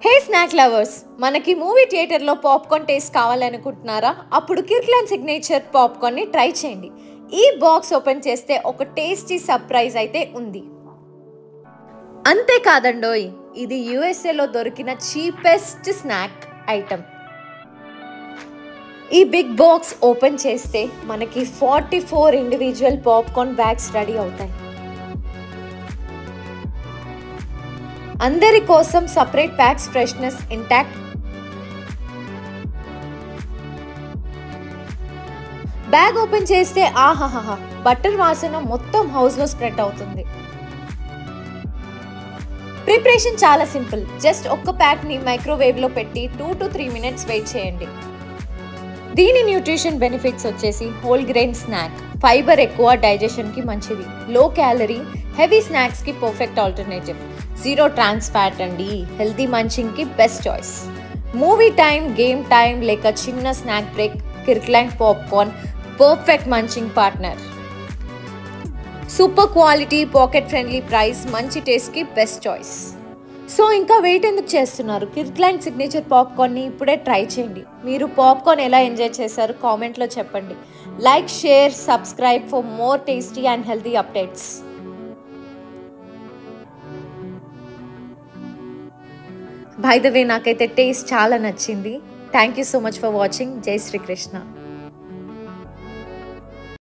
హే snack lovers, మనకి movie థియేటర్లో popcorn taste కావాలనుకుంటున్నారా? అప్పుడు కిర్క్లాండ్ సిగ్నేచర్ పాప్కార్న్ని ట్రై చేయండి. ఈ బాక్స్ ఓపెన్ చేస్తే ఒక టేస్టీ సర్ప్రైజ్ అయితే ఉంది. అంతేకాదండోయ్, ఇది యుఎస్ఏలో దొరికిన చీపెస్ట్ స్నాక్ ఐటమ్. ఈ బిగ్ బాక్స్ ఓపెన్ చేస్తే మనకి 44 ఇండివిజువల్ పాప్కార్న్ బ్యాగ్స్ రెడీ అవుతాయి. అందరి కోసం separate packs, freshness intact. Bag open చేస్తే ఆహాహా, బటర్ వాసన మొత్తం హౌస్ లో స్ప్రెడ్ అవుతుంది. ప్రిపరేషన్ చాలా సింపుల్. జస్ట్ ఒక్క ప్యాక్ ని మైక్రోవేవ్ లో పెట్టి 2 to 3 minutes వెయిట్ చేయండి. దీని న్యూట్రిషన్ బెనిఫిట్స్ వచ్చేసి హోల్ గ్రెయిన్ స్నాక్, ఫైబర్ ఎక్కువ, డైజెషన్ కి మంచిది, లో క్యాలరీ, హెవీ స్నాక్స్ కి perfect alternative, zero trans fat అండి, హెల్తీ మంచింగ్ కి best choice. Movie time, game time లేక చిన్న snack break, Kirkland popcorn perfect munching partner. Super quality, pocket friendly price, మంచి taste కి best choice. So ఇంకా wait ఎందుకు చేస్తున్నారు? కిర్క్లాండ్ సిగ్నేచర్ పాప్కార్న్ని ఇప్పుడే ట్రై చేయండి. మీరు పాప్కార్న్ ఎలా ఎంజాయ్ చేశారు కామెంట్లో చెప్పండి. Like, share, subscribe for more tasty and healthy updates. By the way, నాకైతే టేస్ట్ చాలా నచ్చింది. Thank you so much for watching. జై శ్రీకృష్ణ.